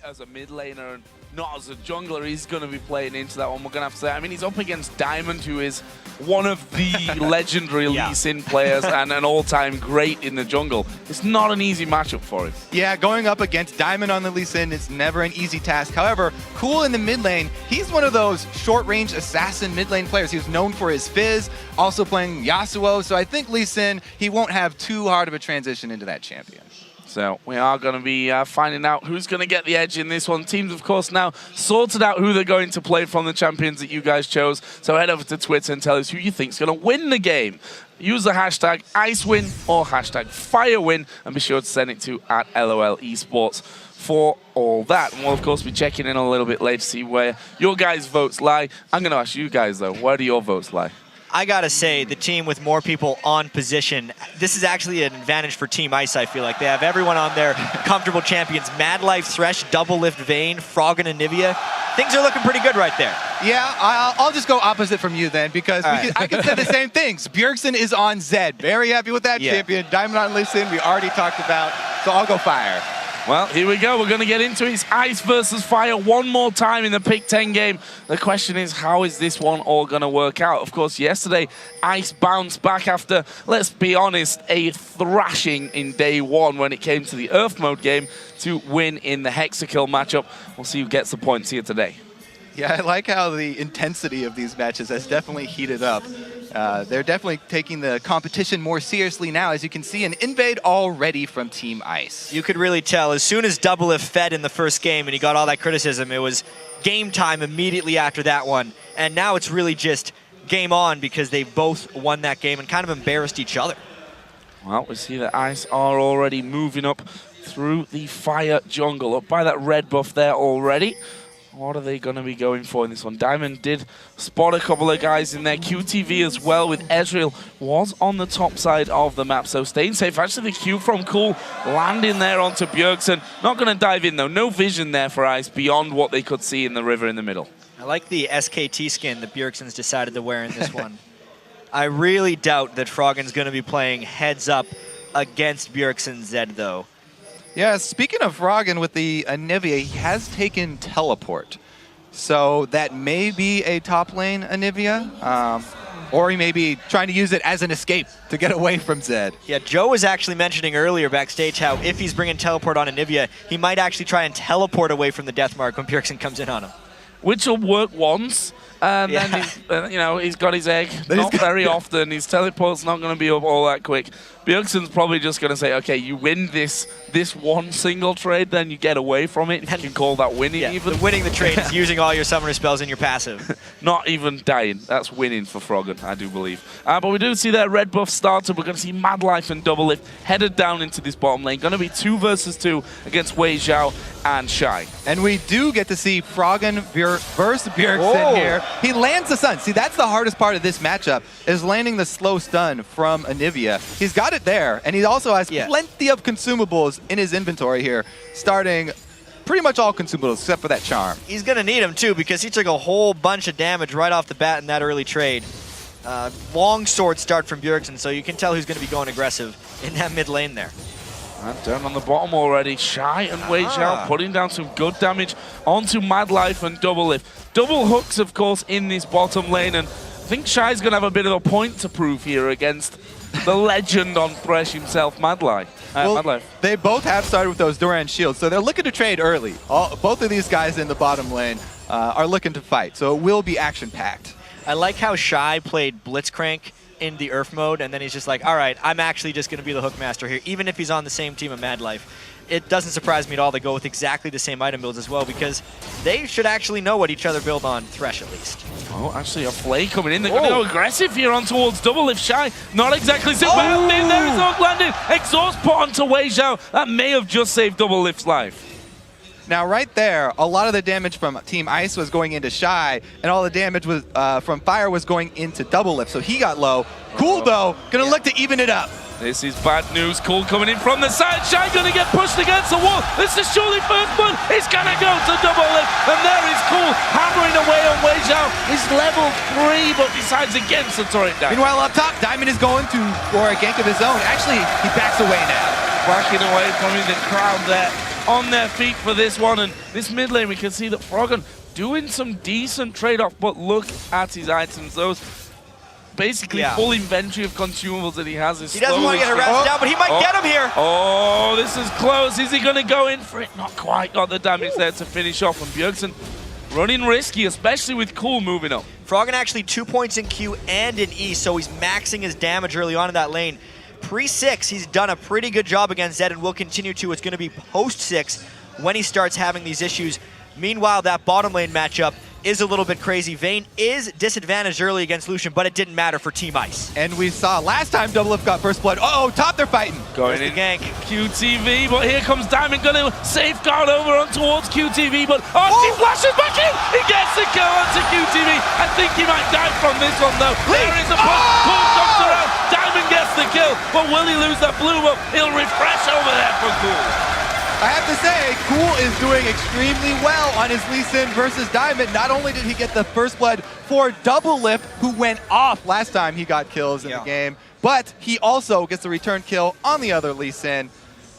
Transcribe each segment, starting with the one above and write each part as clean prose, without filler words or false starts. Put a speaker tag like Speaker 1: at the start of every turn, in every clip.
Speaker 1: as a mid laner and not as a jungler, he's going to be playing into that one, we're going to have to say. I mean, he's up against Diamond, who is one of the legendary Lee Sin players and an all-time great in the jungle. It's not an easy matchup for him.
Speaker 2: Yeah, going up against Diamond on the Lee Sin is never an easy task. However, Cool in the mid lane, he's one of those short-range assassin mid lane players. He was known for his fizz, also playing Yasuo, so I think Lee Sin, he won't have too hard of a transition into that champion.
Speaker 1: So we are going to be finding out who's going to get the edge in this one. Teams, of course, now sorted out who they're going to play from the champions that you guys chose. So head over to Twitter and tell us who you think is going to win the game. Use the hashtag IceWin or hashtag FireWin and be sure to send it to @LOL Esports for all that. And we'll, of course, be checking in a little bit later to see where your guys' votes lie. I'm going to ask you guys, though, where do your votes lie?
Speaker 3: I gotta say, the team with more people on position, this is actually an advantage for Team Ice, I feel like. They have everyone on their comfortable champions. Mad Life, Thresh, Double Lift, Vayne, Frog, and Anivia. Things are looking pretty good right there.
Speaker 2: Yeah, I'll just go opposite from you then, because I can say the same things. Bjergsen is on Zed. Very happy with that champion. Diamond on Lee Sin, we already talked about, so I'll go Fire.
Speaker 1: Well, here we go. We're going to get into it. It's Ice versus Fire one more time in the Pick 10 game. The question is, how is this one all going to work out? Of course, yesterday, Ice bounced back after, let's be honest, a thrashing in day one when it came to the Earth mode game to win in the Hexakill matchup. We'll see who gets the points here today.
Speaker 2: Yeah, I like how the intensity of these matches has definitely heated up. They're definitely taking the competition more seriously now, as you can see an invade already from Team Ice.
Speaker 3: You could really tell, as soon as Double Lift fed in the first game and he got all that criticism, it was game time immediately after that one. And now it's really just game on because they both won that game and kind of embarrassed each other.
Speaker 1: Well, we see that Ice are already moving up through the Fire jungle, up by that red buff there already. What are they going to be going for in this one? Diamond did spot a couple of guys in there. QTV as well with Ezreal was on the top side of the map. So staying safe. Actually, the Q from Cool landing there onto Bjergsen. Not going to dive in, though. No vision there for Ice beyond what they could see in the river in the middle.
Speaker 3: I like the SKT skin that Bjergsen's decided to wear in this one. I really doubt that Froggen's going to be playing heads up against Bjergsen Zed, though.
Speaker 2: Yeah, speaking of Froggen with the Anivia, he has taken Teleport. So that may be a top lane Anivia, or he may be trying to use it as an escape to get away from Zed.
Speaker 3: Yeah, Joe was actually mentioning earlier backstage how if he's bringing Teleport on Anivia, he might actually try and teleport away from the death mark when Bjergsen comes in on him.
Speaker 1: Which will work once, and then he's got his egg. Not very often. His teleport's not going to be up all that quick. Bjergsen's probably just going to say, okay, you win this one single trade, then you get away from it. If you can call that winning even.
Speaker 3: Winning the trade is using all your summoner spells in your passive.
Speaker 1: Not even dying. That's winning for Froggen, I do believe. But we do see that red buff started. We're going to see Mad Life and Double Lift headed down into this bottom lane. Going to be 2 versus 2 against Wei Xiao and Shy.
Speaker 2: And we do get to see Froggen versus Bjergsen here. He lands the stun. See, that's the hardest part of this matchup, is landing the slow stun from Anivia. He's got it there, and he also has plenty of consumables in his inventory here, starting pretty much all consumables except for that charm.
Speaker 3: He's going to need them too, because he took a whole bunch of damage right off the bat in that early trade. Long sword start from Bjergsen, so you can tell who's going to be going aggressive in that mid lane there.
Speaker 1: And down on the bottom already, Shy and Wei Xiao putting down some good damage onto Mad Life and Double Lift. Double hooks, of course, in this bottom lane, and I think Shy's going to have a bit of a point to prove here against the legend on Thresh himself, Mad Life.
Speaker 2: Well,
Speaker 1: Mad Life.
Speaker 2: They both have started with those Duran shields, so they're looking to trade early. Both of these guys in the bottom lane are looking to fight, so it will be action-packed.
Speaker 3: I like how Shy played Blitzcrank in the Earth mode, and then he's just like, all right, I'm actually just going to be the Hookmaster here, even if he's on the same team of Mad Life. It doesn't surprise me at all they go with exactly the same item builds as well, because they should actually know what each other build on Thresh, at least.
Speaker 1: Oh, actually a Flay coming in. They're going to go aggressive here on towards Double Lift. Shy, not exactly super healthy. There is Hook landing. Exhaust put onto Wei Xiao. That may have just saved Double Lift's life.
Speaker 2: Now, right there, a lot of the damage from Team Ice was going into Shy, and all the damage was from Fire was going into Double Lift, so he got low. Cool, though, going to look to even it up.
Speaker 1: This is bad news. Cool coming in from the side. Shy going to get pushed against the wall. This is surely first blood. It's going to go to Double Lift, and there is Cool hammering away on Wei Xiao. He's level 3, but decides against the turret down.
Speaker 2: Meanwhile, up top, Diamond is going for a gank of his own. Actually, he backs away now.
Speaker 1: Backing away from the crowd there. on their feet for this one. And this mid lane, we can see that Froggen doing some decent trade-off, but look at his items. Those basically full inventory of consumables that he has. Is
Speaker 3: he doesn't want to get harassed down, but he might get him here.
Speaker 1: Oh, this is close. Is he going to go in for it? Not quite got the damage there to finish off. And Bjergsen running risky, especially with Cool moving up.
Speaker 3: Froggen actually 2 points in Q and in E, so he's maxing his damage early on in that lane. Pre-6, he's done a pretty good job against Zed and will continue to. It's going to be post-6 when he starts having these issues. Meanwhile, that bottom lane matchup is a little bit crazy. Vayne is disadvantaged early against Lucian, but it didn't matter for Team Ice.
Speaker 2: And we saw last time Doublelift got first blood. Uh-oh, top they're fighting.
Speaker 1: Going in gank. QTV, but here comes Diamond, going to safeguard over on towards QTV, but he flashes back in! He gets the kill onto QTV. I think he might die from this one though. There is a push, Cool comes around, Diamond gets the kill, but will he lose that blue up? He'll refresh over there for Cool.
Speaker 2: I have to say, Cool is doing extremely well on his Lee Sin versus Diamond. Not only did he get the first blood for Doublelift, who went off last time he got kills in the game, but he also gets the return kill on the other Lee Sin.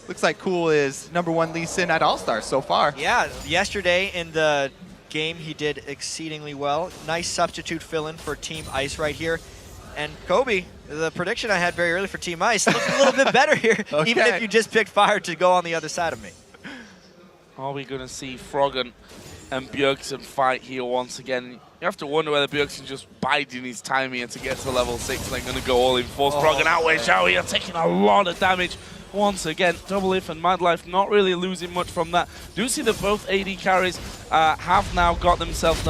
Speaker 2: Looks like Cool is #1 Lee Sin at All-Stars so far.
Speaker 3: Yeah, yesterday in the game he did exceedingly well. Nice substitute fill-in for Team Ice right here. And Kobe, the prediction I had very early for Team Ice, looked a little bit better here, even if you just picked Fire to go on the other side of me.
Speaker 1: Are we going to see Froggen and Bjergsen fight here once again? You have to wonder whether Bjergsen just biding his time here to get to level 6 and then going to go all in, force Froggen out with Xiao. You're taking a lot of damage once again. Doublelift and Madlife not really losing much from that. Do see that both AD carries have now got themselves...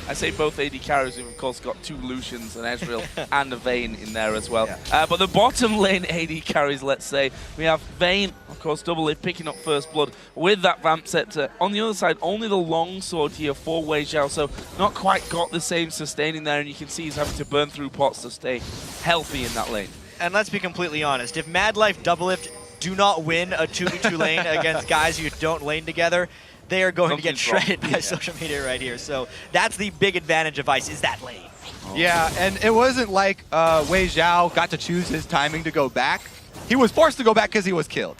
Speaker 1: I say both AD carries, we've of course got 2 Lucians, an Ezreal, and a Vayne in there as well. Yeah. But the bottom lane AD carries, let's say, we have Vayne, of course, Doublelift picking up first blood with that Vamp Scepter. On the other side, only the longsword here for Wei Xiao, so not quite got the same sustaining there, and you can see he's having to burn through pots to stay healthy in that lane.
Speaker 3: And let's be completely honest, if Madlife Doublelift do not win a 2v2 lane against guys who don't lane together, they are going to get shredded by social media right here. So that's the big advantage of Ice, is that lane.
Speaker 2: Yeah, and it wasn't like Wei Xiao got to choose his timing to go back. He was forced to go back because he was killed.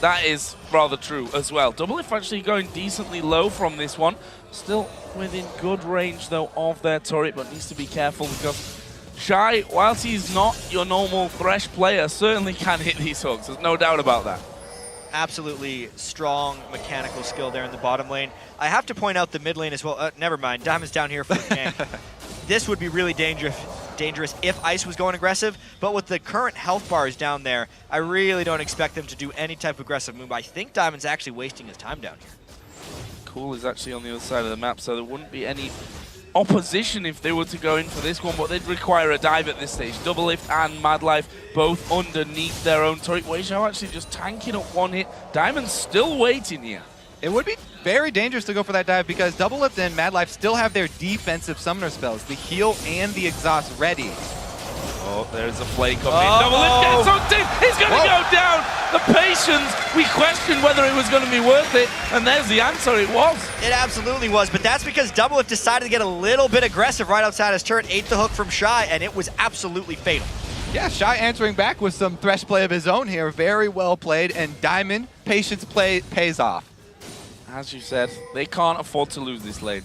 Speaker 1: That is rather true as well. Doublelift actually going decently low from this one. Still within good range, though, of their turret, but needs to be careful because Shy, whilst he's not your normal Thresh player, certainly can hit these hooks. There's no doubt about that.
Speaker 3: Absolutely strong mechanical skill there in the bottom lane. I have to point out the mid lane as well. Never mind, Diamond's down here for the gank. This would be really dangerous if Ice was going aggressive, but with the current health bars down there, I really don't expect them to do any type of aggressive move. I think Diamond's actually wasting his time down here.
Speaker 1: Cool is actually on the other side of the map, so there wouldn't be any opposition if they were to go in for this one, but they'd require a dive at this stage. Doublelift and Madlife both underneath their own turret. Wei Xiao actually just tanking up one hit. Diamond's still waiting here.
Speaker 2: It would be very dangerous to go for that dive because Doublelift and Madlife still have their defensive summoner spells, the heal and the exhaust ready.
Speaker 1: Oh, there's a play coming. Doublelift gets hooked in. He's going to go down. The patience, we questioned whether it was going to be worth it, and there's the answer. It was.
Speaker 3: It absolutely was, but that's because Doublelift decided to get a little bit aggressive right outside his turret, ate the hook from Shy, and it was absolutely fatal.
Speaker 2: Yeah, Shy answering back with some Thresh play of his own here. Very well played, and Diamond, patience play pays off.
Speaker 1: As you said, they can't afford to lose this lane.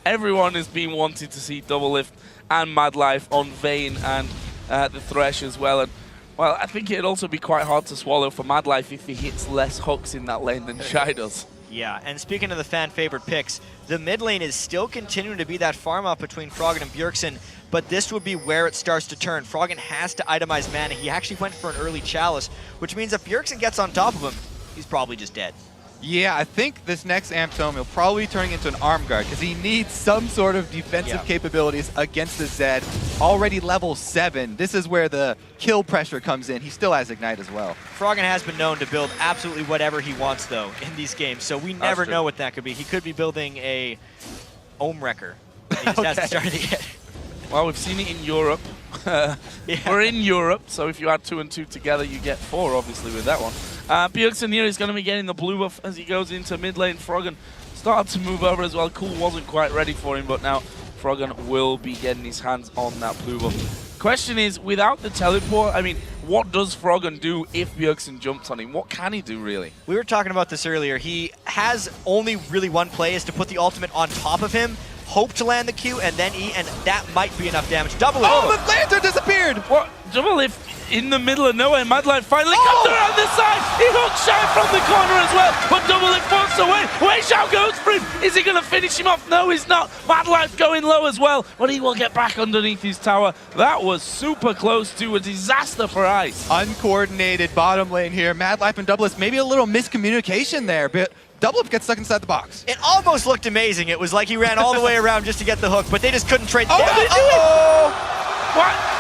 Speaker 1: Everyone has been wanting to see Doublelift and Madlife on Vayne and the Thresh as well. And well, I think it'd also be quite hard to swallow for Madlife if he hits less hooks in that lane than Shy does.
Speaker 3: Yeah, and speaking of the fan favorite picks, the mid lane is still continuing to be that farm up between Froggen and Bjergsen, but this would be where it starts to turn. Froggen has to itemize mana. He actually went for an early Chalice, which means if Bjergsen gets on top of him, he's probably just dead.
Speaker 2: Yeah, I think this next Amp Tome he'll probably be turning into an arm guard because he needs some sort of defensive capabilities against the Zed. Already level 7. This is where the kill pressure comes in. He still has Ignite as well.
Speaker 3: Froggen has been known to build absolutely whatever he wants, though, in these games, so we never know what that could be. He could be building a Ohm Wrecker. He just hasn't started it yet.
Speaker 1: Well, we've seen it in Europe. We're in Europe, so if you add 2 and 2 together, you get 4, obviously, with that one. Bjergsen here is going to be getting the blue buff as he goes into mid lane. Froggen started to move over as well. Cool wasn't quite ready for him, but now Froggen will be getting his hands on that blue buff. Question is, without the teleport, I mean, what does Froggen do if Bjergsen jumps on him? What can he do, really?
Speaker 3: We were talking about this earlier. He has only really one play, is to put the ultimate on top of him, hope to land the Q, and then E, and that might be enough damage. Double lift.
Speaker 2: Oh, the lantern disappeared!
Speaker 1: What? Double lift in the middle of nowhere. Madlife finally comes around the side. He hooks Shine from the corner as well, but Double lift walks away. Wei Xiao goes for him. Is he going to finish him off? No, he's not. Madlife going low as well, but he will get back underneath his tower. That was super close to a disaster for Ice.
Speaker 2: Uncoordinated bottom lane here. Madlife and Double lift, maybe a little miscommunication there, but Double lift gets stuck inside the box.
Speaker 3: It almost looked amazing. It was like he ran all the way around just to get the hook, but they just couldn't trade.
Speaker 2: Oh,
Speaker 3: they do
Speaker 2: it!
Speaker 1: What?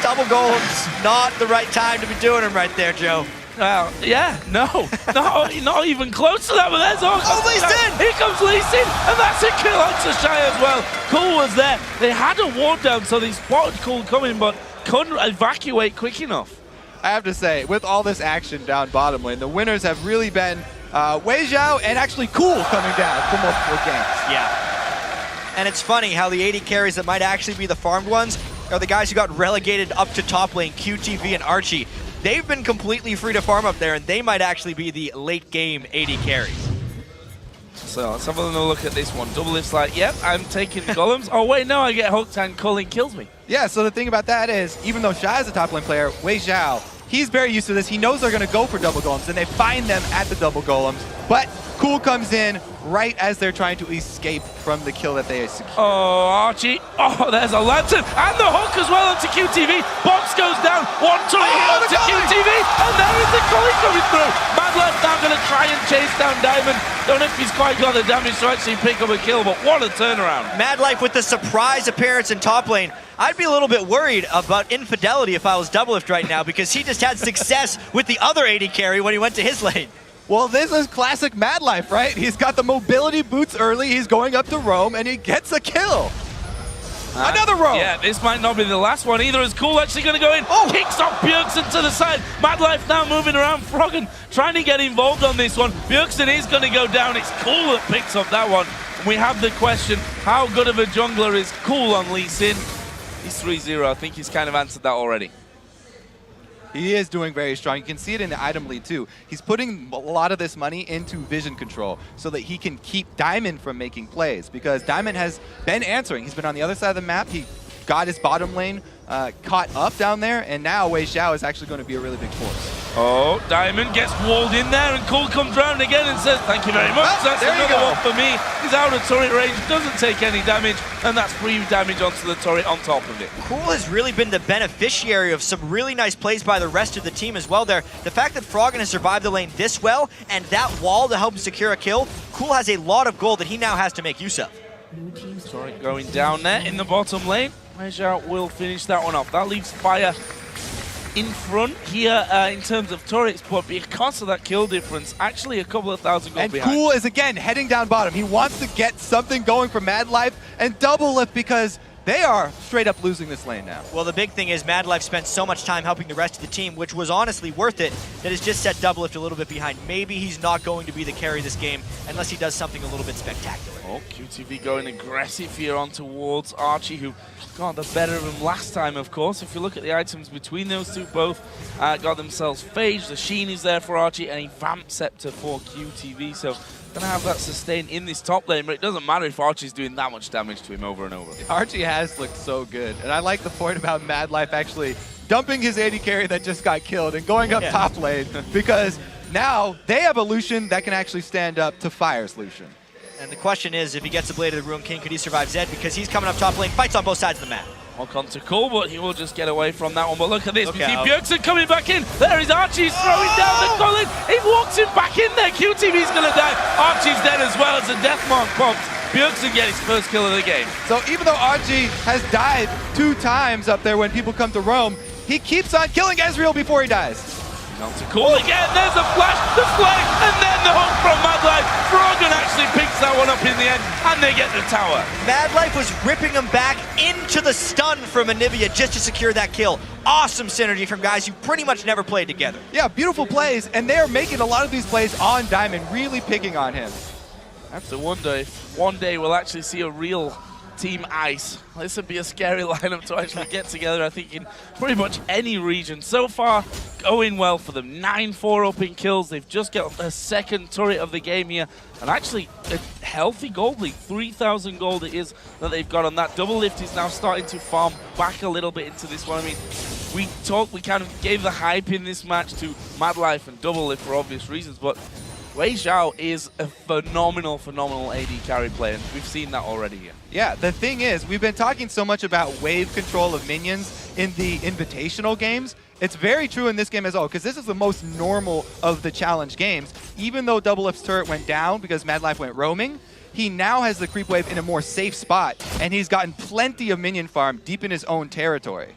Speaker 3: Double golems, not the right time to be doing them right there, Joe.
Speaker 1: Yeah, no, not even close to that, but there's all.
Speaker 3: Oh, Lee Sin!
Speaker 1: Here comes Lee Sin, and that's a kill onto Shy as well. Cool was there. They had a ward down, so they spotted Cool coming, but couldn't evacuate quick enough.
Speaker 2: I have to say, with all this action down bottom lane, the winners have really been Wei Xiao and actually Cool coming down for multiple games.
Speaker 3: Yeah. And it's funny how the 80 carries that might actually be the farmed ones are the guys who got relegated up to top lane, QTV and Archie. They've been completely free to farm up there, and they might actually be the late game 80 carries.
Speaker 1: So let's have a look at this one. Double lift's like, yep, I'm taking golems. Oh wait, no, I get hooked and Culling kills me.
Speaker 2: Yeah, so the thing about that is, even though Shy is a top lane player, Wei Xiao, he's very used to this. He knows they're going to go for double golems, and they find them at the double golems. But Cool comes in right as they're trying to escape from the kill that they secured.
Speaker 1: Oh, Archie. Oh, there's a lantern. And the hook as well onto QTV. Box goes down. One turret onto QTV. And there is the Culling coming through. Madlife now going to try and chase down Diamond. Don't know if he's quite got the damage to actually pick up a kill, but what a turnaround.
Speaker 3: Madlife with the surprise appearance in top lane. I'd be a little bit worried about infidelity if I was Double lift right now, because he just had success with the other 80 carry when he went to his lane.
Speaker 2: Well, this is classic Madlife, right? He's got the mobility boots early, he's going up to roam, and he gets a kill. Another roam!
Speaker 1: Yeah, this might not be the last one either. Is Cool actually going to go in? Oh! Kicks off Bjergsen to the side. Madlife now moving around. Froggen trying to get involved on this one. Bjergsen is going to go down. It's Cool that picks up that one. And we have the question, how good of a jungler is Cool on Lee Sin? He's 3-0. I think he's kind of answered that already.
Speaker 2: He is doing very strong. You can see it in the item lead too. He's putting a lot of this money into vision control so that he can keep Diamond from making plays, because Diamond has been answering. He's been on the other side of the map. He got his bottom lane caught up down there, and now Wei Xiao is actually going to be a really big force.
Speaker 1: Oh, Diamond gets walled in there, and Cool comes round again and says, thank you very much.
Speaker 2: Well,
Speaker 1: that's another one for me. He's out of turret range, doesn't take any damage, and that's free damage onto the turret on top of it.
Speaker 3: Cool has really been the beneficiary of some really nice plays by the rest of the team as well there. The fact that Froggen has survived the lane this well, and that wall to help him secure a kill, Cool has a lot of gold that he now has to make use of.
Speaker 1: Turret going down there in the bottom lane. Wei Xiao will finish that one off. That leaves Fire in front here in terms of turrets, but because of that kill difference, actually a couple of thousand gold behind.
Speaker 2: And Cool is again heading down bottom. He wants to get something going for Madlife and Double lift, because they are straight up losing this lane now.
Speaker 3: Well, the big thing is Madlife spent so much time helping the rest of the team, which was honestly worth it, that has just set Double lift a little bit behind. Maybe he's not going to be the carry this game unless he does something a little bit spectacular.
Speaker 1: Oh, QTV going aggressive here on towards Archie, who got the better of him last time, of course. If you look at the items between those two, both got themselves phage. The Sheen is there for Archie, and a Vamp Scepter for QTV. So gonna have that sustain in this top lane, but it doesn't matter if Archie's doing that much damage to him over and over.
Speaker 2: Archie has looked so good, and I like the point about Madlife actually dumping his AD carry that just got killed and going up top lane, because now they have a Lucian that can actually stand up to Fire's Lucian.
Speaker 3: And the question is, if he gets the Blade of the Ruined King, could he survive Zed? Because he's coming up top lane, fights on both sides of the map.
Speaker 1: Walk on to Cool, but he will just get away from that one. But look at this, we see Bjergsen coming back in. There is Archie throwing down the Culling. He walks him back in there. QTV's going to die. Archie's dead as well as the death mark pops. Bjergsen gets his first kill of the game.
Speaker 2: So even though Archie has died 2 times up there when people come to roam, he keeps on killing Ezreal before he dies.
Speaker 1: On to Cool again, there's a flash, the flame, and then the hook from Madlife. Froggen actually picks that one up in the end, and they get the tower.
Speaker 3: Madlife was ripping him back into the stun from Anivia just to secure that kill. Awesome synergy from guys who pretty much never played together.
Speaker 2: Yeah, beautiful plays, and they're making a lot of these plays on Diamond, really picking on him.
Speaker 1: I have to wonder if one day we'll actually see a real Team Ice. This would be a scary lineup to actually get together, I think, in pretty much any region. So far, going well for them. 9-4 up in kills. They've just got their second turret of the game here. And actually, a healthy gold lead. 3,000 gold it is that they've got on that. Double Lift is now starting to farm back a little bit into this one. I mean, we kind of gave the hype in this match to Mad Life and Double Lift for obvious reasons, but Wei Xiao is a phenomenal AD carry player, and we've seen that already here.
Speaker 2: Yeah, the thing is, we've been talking so much about wave control of minions in the invitational games. It's very true in this game as well, because this is the most normal of the challenge games. Even though Double Lift's turret went down because Mad Life went roaming, he now has the creep wave in a more safe spot, and he's gotten plenty of minion farm deep in his own territory.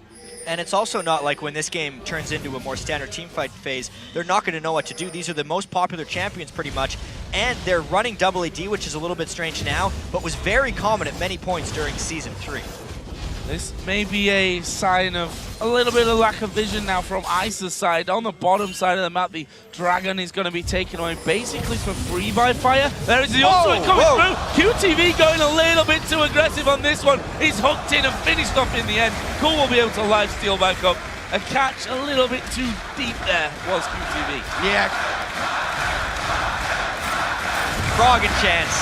Speaker 3: And it's also not like when this game turns into a more standard teamfight phase, they're not going to know what to do. These are the most popular champions pretty much, and they're running double AD, which is a little bit strange now, but was very common at many points during Season 3.
Speaker 1: This may be a sign of a little bit of lack of vision now from Ice's side. On the bottom side of the map, the Dragon is going to be taken away basically for free by fire. There is the ultimate coming through. QTV going a little bit too aggressive on this one. He's hooked in and finished off in the end. Cool will be able to life steal back up. A catch a little bit too deep there was QTV.
Speaker 2: Yeah.
Speaker 3: Froggen chance.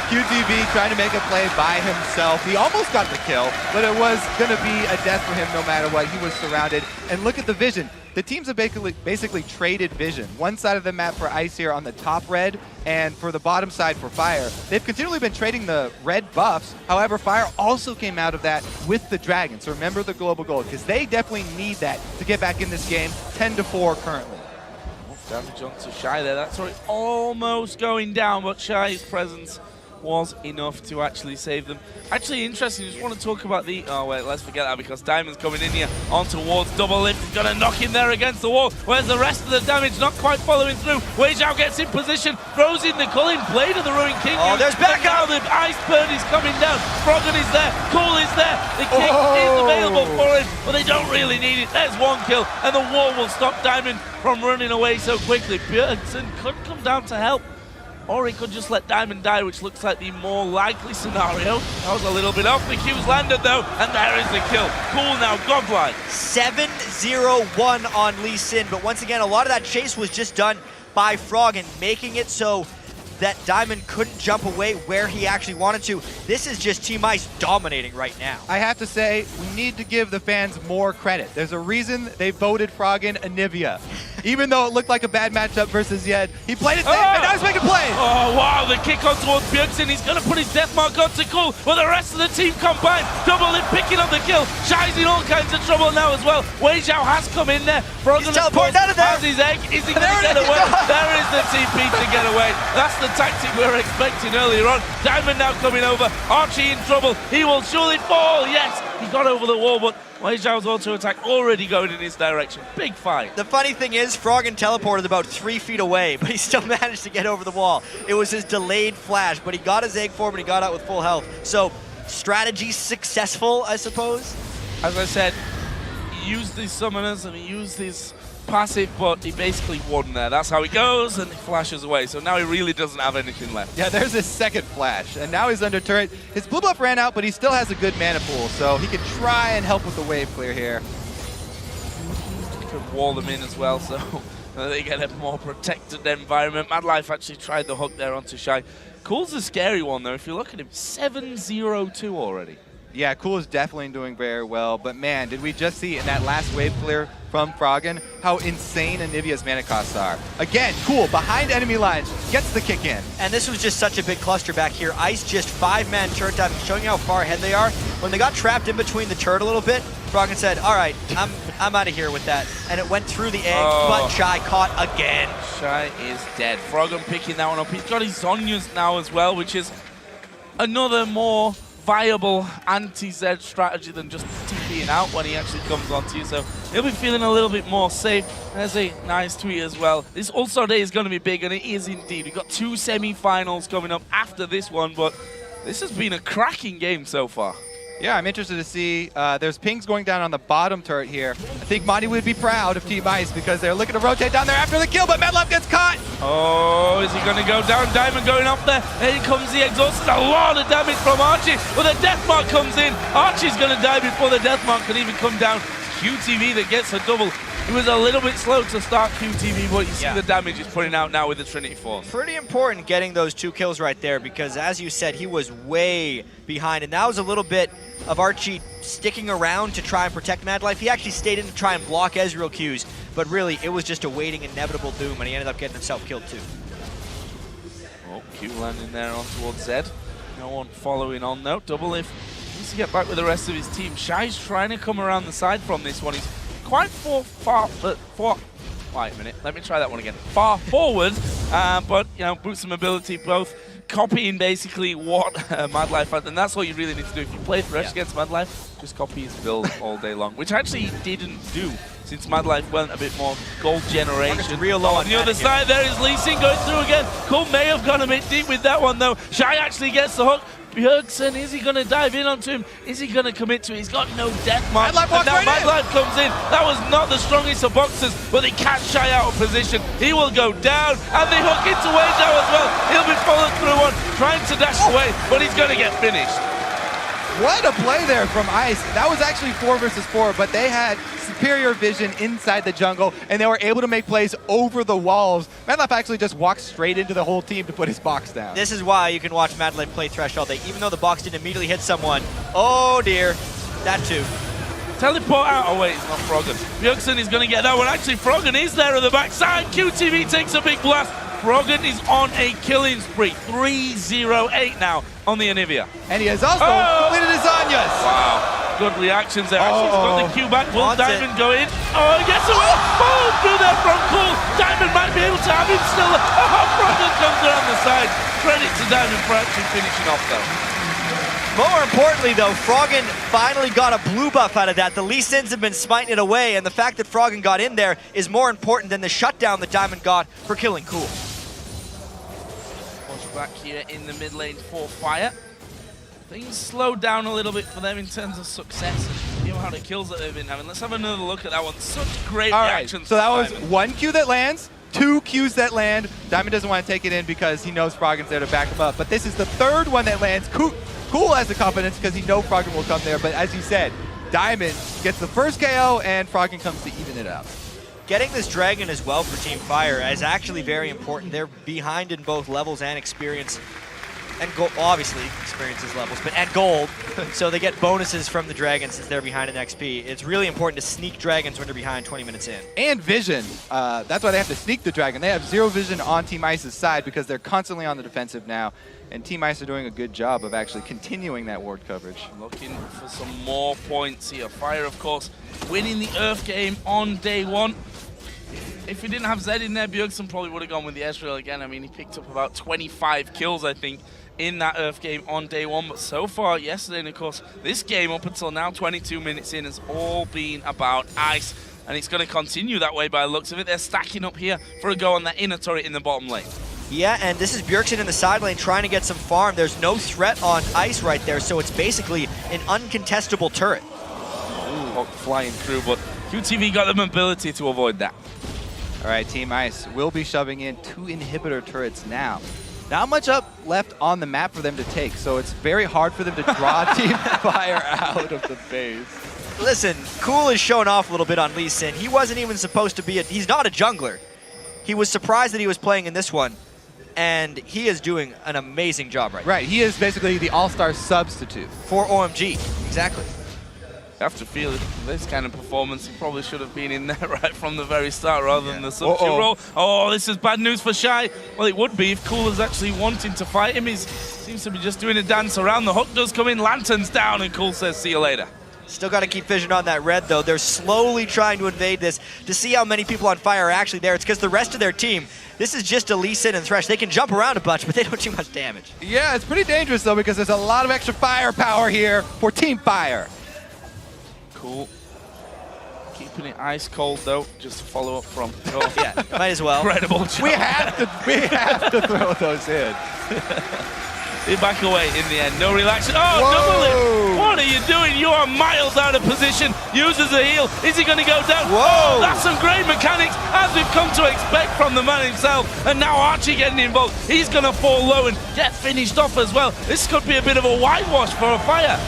Speaker 2: QTV trying to make a play by himself. He almost got the kill, but it was going to be a death for him no matter what. He was surrounded. And look at the vision. The teams have basically traded vision. One side of the map for Ice here on the top red, and for the bottom side for Fire. They've continually been trading the red buffs. However, Fire also came out of that with the Dragon. So remember the global gold, because they definitely need that to get back in this game. 10-4 currently.
Speaker 1: Damage onto Shy there. That's almost going down, but Shy's presence was enough to actually save them. Actually interesting, just want to talk about the... Oh wait, let's forget that because Diamond's coming in here on towards Double Lift. He's going to knock him there against the wall. Where's the rest of the damage? Not quite following through. Wei Xiao gets in position, throws in the culling blade of the Ruined King.
Speaker 3: Oh, there's back
Speaker 1: out. The Ice Bird is coming down. Froggen is there. Cool is there. The kick is available for him, but they don't really need it. There's one kill, and the wall will stop Diamond from running away so quickly. Björnsen could come down to help, or he could just let Diamond die, which looks like the more likely scenario. That was a little bit off. The Q's landed though, and there is the kill. Cool now, godlike.
Speaker 3: 7-0-1 on Lee Sin, but once again, a lot of that chase was just done by Froggen, making it so that Diamond couldn't jump away where he actually wanted to. This is just Team Ice dominating right now.
Speaker 2: I have to say, we need to give the fans more credit. There's a reason they voted Froggen Anivia. Even though it looked like a bad matchup versus Yed, he played it safe, and now he's making plays.
Speaker 1: Oh, wow, the kick on towards Björksen. He's going to put his death mark onto Cool, but the rest of the team combined. Double Lift picking up the kill. Shy's in all kinds of trouble now as well. Wei Xiao has come in there.
Speaker 3: He's teleporting out of there.
Speaker 1: Has his egg. Is he going to get away? There is the TP to get away. That's the tactic we were expecting earlier on. Diamond now coming over. Archie in trouble. He will surely fall. Yes, he got over the wall, but Wei Xiao's auto attack already going in his direction. Big fight.
Speaker 3: The funny thing is, Froggen teleported about 3 feet away, but he still managed to get over the wall. It was his delayed flash, but he got his egg form and he got out with full health. So, strategy successful, I suppose?
Speaker 1: As I said, he used these summoners and he used his passive, but he basically won there. That's how he goes, and he flashes away. So now he really doesn't have anything left.
Speaker 2: Yeah, there's his second flash, and now he's under turret. His blue buff ran out, but he still has a good mana pool, so he can try and help with the wave clear here.
Speaker 1: Could wall them in as well, so they get a more protected environment. Mad Life actually tried the hook there onto Shy. Cool's a scary one, though. If you look at him, 7-0-2 already.
Speaker 2: Yeah, Cool is definitely doing very well, but man, did we just see in that last wave clear from Froggen how insane Anivia's mana costs are. Again, Cool, behind enemy lines, gets the kick in.
Speaker 3: And this was just such a big cluster back here. Ice just 5-man turret diving, showing you how far ahead they are. When they got trapped in between the turret a little bit, Froggen said, all right, I'm out of here with that. And it went through the egg, but Shy caught again.
Speaker 1: Shy is dead. Froggen picking that one up. He's got his Zonyas now as well, which is another more viable anti-Zed strategy than just TPing out when he actually comes onto you, so he'll be feeling a little bit more safe. There's a nice tweet as well. This All-Star Day is going to be big, and it is indeed. We've got 2 semi-finals coming up after this one, but this has been a cracking game so far.
Speaker 2: Yeah, I'm interested to see. There's pings going down on the bottom turret here. I think Monty would be proud of Team Ice because they're looking to rotate down there after the kill, but Medlef gets caught.
Speaker 1: Oh, is he going to go down? Diamond going up there. Here comes the exhaust. A lot of damage from Archie. But the death mark comes in. Archie's going to die before the death mark can even come down. QTV that gets a double. He was a little bit slow to start QTV, but you see the damage he's putting out now with the Trinity Force.
Speaker 3: Pretty important getting those 2 kills right there because, as you said, he was way behind. And that was a little bit of Archie sticking around to try and protect Mad Life. He actually stayed in to try and block Ezreal Qs, but really, it was just awaiting inevitable doom, and he ended up getting himself killed too.
Speaker 1: Oh, Q landing there on towards Zed. No one following on though. Double if he needs to get back with the rest of his team. Shy's trying to come around the side from this one. He's quite wait a minute, let me try that one again. Far forward, but you know, boost and mobility both copying basically what Mad Life had, and that's all you really need to do. If you play Thresh against Mad Life, just copy his build all day long, which actually he didn't do since Mad Life went a bit more gold generation.
Speaker 3: Real low
Speaker 1: on the other side, there is Lee Sin going through again. Cole may have gone a bit deep with that one though. Shy actually gets the hook. Bjergsen, is he going to dive in onto him? Is he going to commit to it? He's got no death mark. And now Mad Life comes in. That was not the strongest of boxers, but they catch Shy out of position. He will go down, and they hook into Wade now as well. He'll be followed through one, trying to dash away, but he's going to get finished.
Speaker 2: What a play there from Ice. That was actually 4 versus 4, but they had superior vision inside the jungle, and they were able to make plays over the walls. Mad Life actually just walked straight into the whole team to put his box down.
Speaker 3: This is why you can watch Mad Life play Thresh all day. Even though the box didn't immediately hit someone. Oh dear, that too.
Speaker 1: Teleport out. Oh wait, it's not Froggen. Bjergsen is going to get that one. Actually, Froggen is there at the backside. QTV takes a big blast. Froggen is on a killing spree. 3-0-8 now on the Anivia.
Speaker 2: And he has also completed his Anyas.
Speaker 1: Wow, good reactions there. Actually, he's got the Q back. Will Diamond go in? Oh, he gets away. Oh, through there from Cool. Diamond might be able to have him still. Oh, Froggen comes around the side. Credit to Diamond for actually finishing off though.
Speaker 3: More importantly, though, Froggen finally got a blue buff out of that. The Lee Sins have been smiting it away, and the fact that Froggen got in there is more important than the shutdown that Diamond got for killing Cool.
Speaker 1: Back here in the mid lane for Fire. Things slowed down a little bit for them in terms of success and the amount of kills that they've been having. Let's have another look at that one. Such great reactions.
Speaker 2: So that was 1 Q that lands, 2 Qs that land. Diamond doesn't want to take it in because he knows Froggen's there to back him up. But this is the 3rd one that lands. Cool has the confidence because he knows Froggen will come there. But as you said, Diamond gets the first KO and Froggen comes to even it out.
Speaker 3: Getting this dragon as well for Team Fire is actually very important. They're behind in both levels and experience. And gold, obviously, experiences levels, but and gold. So they get bonuses from the dragon since they're behind in XP. It's really important to sneak dragons when they're behind 20 minutes in.
Speaker 2: And vision. That's why they have to sneak the dragon. They have 0 vision on Team Ice's side because they're constantly on the defensive now. And Team Ice are doing a good job of actually continuing that ward coverage.
Speaker 1: Looking for some more points here. Fire, of course, winning the Earth game on day 1. If he didn't have Zed in there, Bjergsen probably would have gone with the Ezreal again. I mean, he picked up about 25 kills, I think, in that Earth game on day 1. But so far, yesterday, and of course, this game up until now, 22 minutes in, has all been about Ice. And it's going to continue that way by the looks of it. They're stacking up here for a go on that inner turret in the bottom lane.
Speaker 3: Yeah, and this is Bjergsen in the side lane trying to get some farm. There's no threat on Ice right there, so it's basically an uncontestable turret.
Speaker 1: Ooh, flying through, but QTV got the mobility to avoid that.
Speaker 2: All right, Team Ice will be shoving in 2 inhibitor turrets now. Not much up left on the map for them to take, so it's very hard for them to draw Team Fire out of the base.
Speaker 3: Listen, Cool is showing off a little bit on Lee Sin. He wasn't even supposed to be he's not a jungler. He was surprised that he was playing in this one, and he is doing an amazing job right now.
Speaker 2: Right, he is basically the all-star substitute.
Speaker 3: For OMG, exactly.
Speaker 1: I have to feel this kind of performance, he probably should have been in there right from the very start rather than the substitute role. Oh, this is bad news for Shy. Well, it would be if Cool is actually wanting to fight him. He seems to be just doing a dance around. The hook does come in, Lantern's down, and Cool says, see you later.
Speaker 3: Still got to keep vision on that red, though. They're slowly trying to invade this to see how many people on Fire are actually there. It's because the rest of their team, this is just a Lee Sin and Thresh. They can jump around a bunch, but they don't do much damage.
Speaker 2: Yeah, it's pretty dangerous, though, because there's a lot of extra firepower here for Team Fire.
Speaker 1: Cool. Keeping it ice cold though, just to follow up from. Oh,
Speaker 3: yeah, might as well.
Speaker 1: Incredible job.
Speaker 2: We have to throw those in.
Speaker 1: They back away in the end. No relaxation. Oh, double lift. What are you doing? You are miles out of position. Uses a heel. Is he going to go down?
Speaker 3: Whoa.
Speaker 1: Oh, that's some great mechanics, as we've come to expect from the man himself. And now Archie getting involved. He's going to fall low and get finished off as well. This could be a bit of a whitewash for a fire.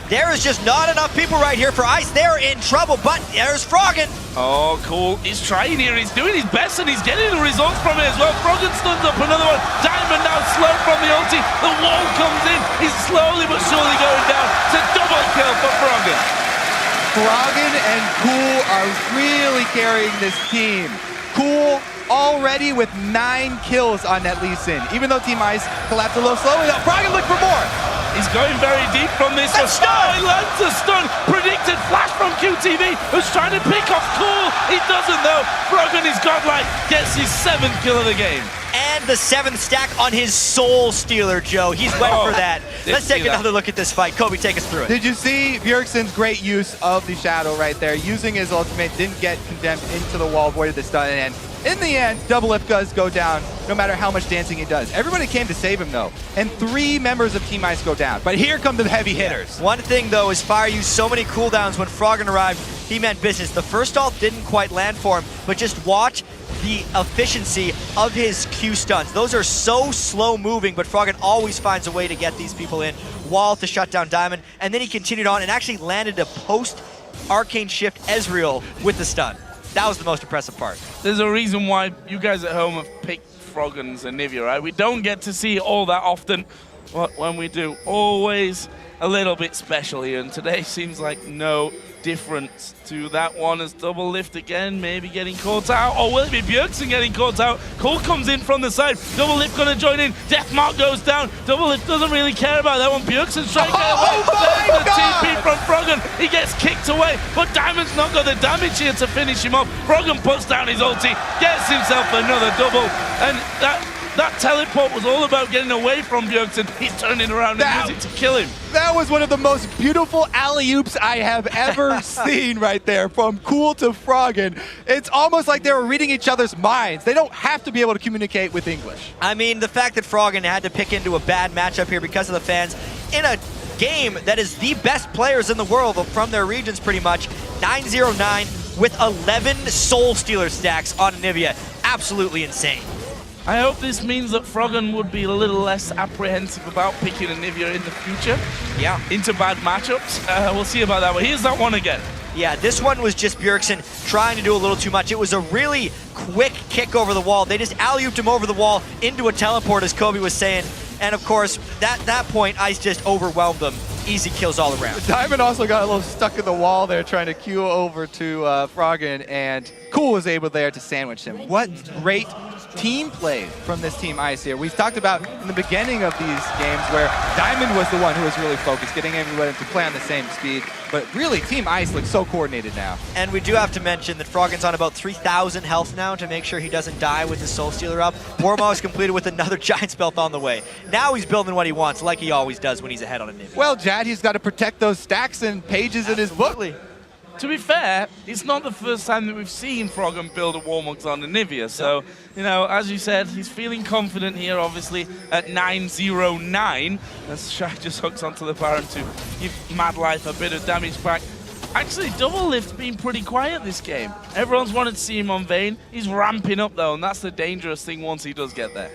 Speaker 3: There is just not enough people right here for Ice. They're in trouble, but there's Froggen.
Speaker 1: Oh, cool. He's trying here. He's doing his best, and he's getting the results from it as well. Froggen stuns up another one. Diamond now slow from the ulti. The wall comes in. He's slowly but surely going down. It's a double kill for Froggen.
Speaker 2: Froggen and Cool are really carrying this team. Cool already with 9 kills on that Lee Sin. Even though Team Ice collapsed a little slowly, Froggen looked for more.
Speaker 1: He's going very deep from this one. Oh, he lands a stun. Predicted flash from QTV, who's trying to pick off Cool. He doesn't though. Froggen is godlike. Gets his 7th kill of the game.
Speaker 3: And the 7th stack on his Soul Stealer, Joe. He's went for that. Let's take another look at this fight. Kobe, take us through it.
Speaker 2: Did you see Bjergsen's great use of the Shadow right there? Using his ultimate, didn't get condemned into the wall, avoided the stun, and in the end, Double Lift does go down, no matter how much dancing he does. Everybody came to save him, though, and 3 members of Team Ice go down. But here come the heavy hitters.
Speaker 3: One thing, though, is Fire used so many cooldowns when Froggen arrived. He meant business. The first ult didn't quite land for him, but just watch the efficiency of his Q stuns. Those are so slow moving, but Froggen always finds a way to get these people in. Wall to shut down Diamond, and then he continued on and actually landed a post-Arcane Shift Ezreal with the stun. That was the most impressive part.
Speaker 1: There's a reason why you guys at home have picked Froggen's and Nivea, right? We don't get to see it all that often, but when we do, always a little bit special here. And today seems like no difference to that one, as Double Lift again, maybe getting caught out. Or will it be Bjergsen getting caught out? Cole comes in from the side. Double Lift gonna join in. Deathmark goes down. Double Lift doesn't really care about that one. Bjergsen's trying to get away. There's the TP from Froggen. He gets kicked away, but Diamond's not got the damage here to finish him off. Froggen puts down his ulti, gets himself another double, and that teleport was all about getting away from Bjergsen. He's turning around and using it to kill him.
Speaker 2: That was one of the most beautiful alley-oops I have ever seen right there, from Cool to Froggen. It's almost like they were reading each other's minds. They don't have to be able to communicate with English.
Speaker 3: I mean, the fact that Froggen had to pick into a bad matchup here because of the fans in a game that is the best players in the world from their regions pretty much. 9-0-9 with 11 Soul Stealer stacks on Nivea. Absolutely insane.
Speaker 1: I hope this means that Froggen would be a little less apprehensive about picking a Nivea in the future.
Speaker 3: Yeah.
Speaker 1: Into bad matchups. We'll see about that one. Here's that one again.
Speaker 3: Yeah, this one was just Bjergsen trying to do a little too much. It was a really quick kick over the wall. They just alley-ooped him over the wall into a teleport, as Kobe was saying. And of course, at that point, Ice just overwhelmed them. Easy kills all around.
Speaker 2: Diamond also got a little stuck in the wall there, trying to queue over to Froggen, and Cool was able there to sandwich him. What great team play from this Team Ice here. We've talked about in the beginning of these games where Diamond was the one who was really focused, getting everyone to play on the same speed. But really, Team Ice looks so coordinated now.
Speaker 3: And we do have to mention that Froggen's on about 3,000 health now to make sure he doesn't die with his Soul Stealer up. Warmo is completed with another Giant Spelt on the way. Now he's building what he wants, like he always does when he's ahead on a Nivea.
Speaker 2: Well, Jad, he's got to protect those stacks and pages in his book.
Speaker 1: To be fair, it's not the first time that we've seen Froggen build a Warmugs on a Nivea. So, you know, as you said, he's feeling confident here, obviously, at 9-0-9. As Shy just hooks onto the Baron to give Mad Life a bit of damage back. Actually, Double Lift's been pretty quiet this game. Everyone's wanted to see him on Vayne. He's ramping up, though, and that's the dangerous thing once he does get there.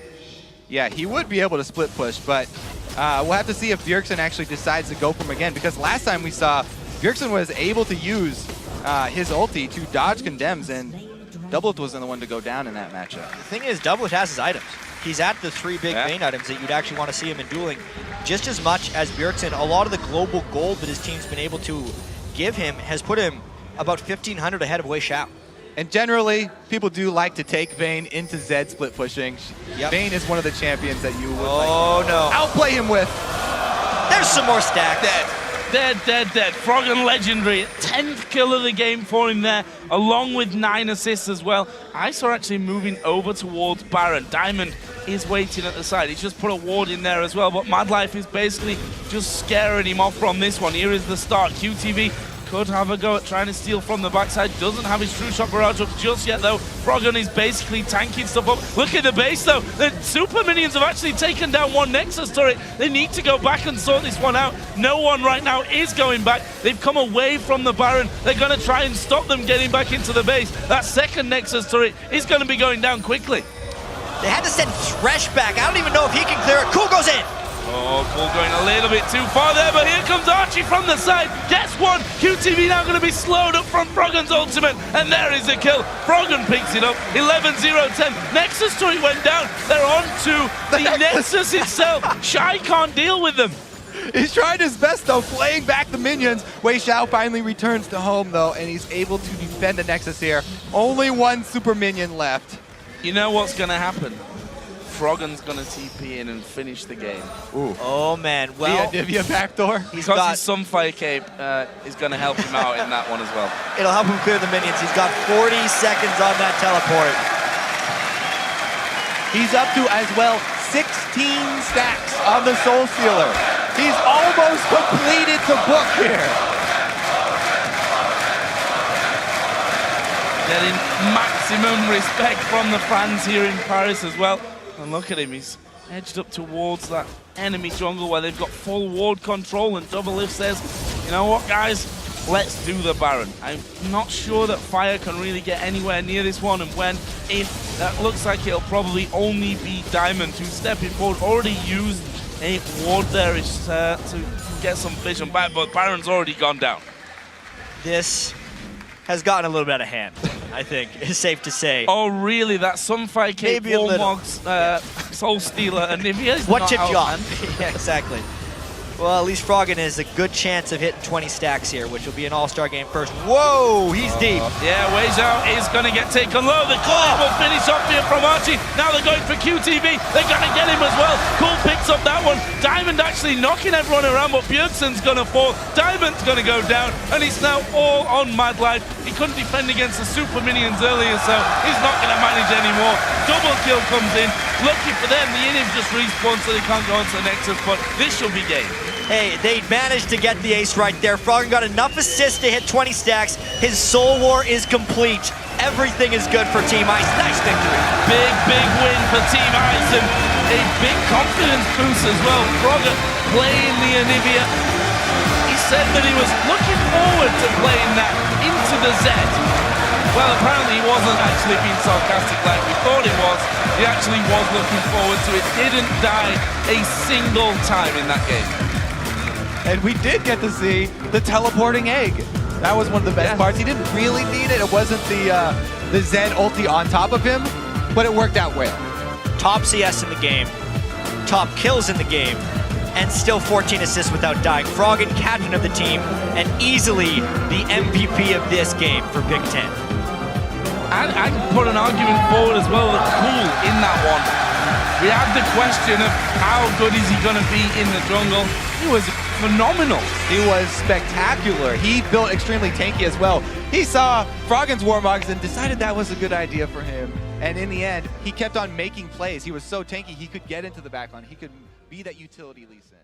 Speaker 2: Yeah, he would be able to split push, but we'll have to see if Bjergsen actually decides to go for him again, because last time we saw Bjergsen was able to use his ulti to dodge condemns, and Doublet wasn't the one to go down in that matchup.
Speaker 3: The thing is, Doublet has his items. He's at the 3 big main items that you'd actually want to see him in dueling just as much as Bjergsen. A lot of the global gold that his team's been able to give him has put him about 1,500 ahead of Wei Xiao.
Speaker 2: And generally, people do like to take Vayne into Zed split pushing. Vayne is one of the champions that you would outplay him with.
Speaker 3: There's some more stacks.
Speaker 1: Dead. Froggen legendary. 10th kill of the game for him there, along with 9 assists as well. Ice are actually moving over towards Baron. Diamond is waiting at the side. He's just put a ward in there as well, but Mad Life is basically just scaring him off from this one. Here is the start. QTV could have a go at trying to steal from the backside. Doesn't have his true shot barrage up just yet, though. Froggen is basically tanking stuff up. Look at the base, though. The super minions have actually taken down one Nexus turret. They need to go back and sort this one out. No one right now is going back. They've come away from the Baron. They're going to try and stop them getting back into the base. That second Nexus turret is going to be going down quickly.
Speaker 3: They had to send Thresh back. I don't even know if he can clear it. Cool goes in.
Speaker 1: Oh, Cool going a little bit too far there, but here comes Archie from the side. Gets one. QTV now going to be slowed up from Froggen's ultimate, and there is a kill. Froggen picks it up. 11-0-10. Nexus turret went down. They're on to the Nexus itself. Shy can't deal with them.
Speaker 2: He's trying his best, though, playing back the minions. Wei Xiao finally returns to home, though, and he's able to defend the Nexus here. Only one super minion left.
Speaker 1: You know what's going to happen? Froggen's going to TP in and finish the game.
Speaker 2: Ooh.
Speaker 3: Oh, man. Well,
Speaker 2: the Anivia backdoor.
Speaker 1: Because his Sunfire Cape is going to help him out in that one as well.
Speaker 3: It'll help him clear the minions. He's got 40 seconds on that teleport.
Speaker 2: He's up to, as well, 16 stacks on the Soul Stealer. He's almost completed the book here.
Speaker 1: Getting maximum respect from the fans here in Paris as well. And look at him, he's edged up towards that enemy jungle where they've got full ward control, and Double Lift says, you know what, guys, let's do the Baron. I'm not sure that Fire can really get anywhere near this one, and if that looks like it'll probably only be Diamond who's stepping forward. Already used a ward there to get some vision back, but Baron's already gone down.
Speaker 3: This has gotten a little bit out of hand, I think, it's safe to say.
Speaker 1: Oh, really? That Sunfire Cape, Warmogs, Soul Stealer, and Nivea is
Speaker 3: what
Speaker 1: not
Speaker 3: chipped you
Speaker 1: out,
Speaker 3: off? Yeah, exactly. Well, at least Froggen has a good chance of hitting 20 stacks here, which will be an all-star game first. Whoa, he's deep.
Speaker 1: Yeah, Wei Xiao is going to get taken low. The Cool will finish off here from Archie. Now they're going for QTV. They're going to get him as well. Cool picks up that one. Diamond actually knocking everyone around, but Bjergsen's going to fall. Diamond's going to go down, and he's now all on Mad Life. He couldn't defend against the super minions earlier, so he's not going to manage anymore. Double kill comes in. Lucky for them, the Inib just respawns so they can't go into the Nexus, but this should be game.
Speaker 3: Hey, they managed to get the ace right there. Froggen got enough assists to hit 20 stacks. His Soul War is complete. Everything is good for Team Ice. Nice victory.
Speaker 1: Big win for Team Ice, and a big confidence boost as well. Froggen playing the Anivia. He said that he was looking forward to playing that into the Z. Well, apparently he wasn't actually being sarcastic like we thought he was. He actually was looking forward to it. Didn't die a single time in that game.
Speaker 2: And we did get to see the teleporting egg. That was one of the best parts. He didn't really need it. It wasn't the Zen ulti on top of him, but it worked out well.
Speaker 3: Top CS in the game, top kills in the game, and still 14 assists without dying. Froggen, captain of the team, and easily the MVP of this game for Big Ten.
Speaker 1: I can put an argument forward as well with Cool in that one. We had the question of how good is he going to be in the jungle. He was phenomenal.
Speaker 2: He was spectacular. He built extremely tanky as well. He saw Froggen's Warmogs and decided that was a good idea for him. And in the end, he kept on making plays. He was so tanky, he could get into the backline. He could be that utility Lee Sin.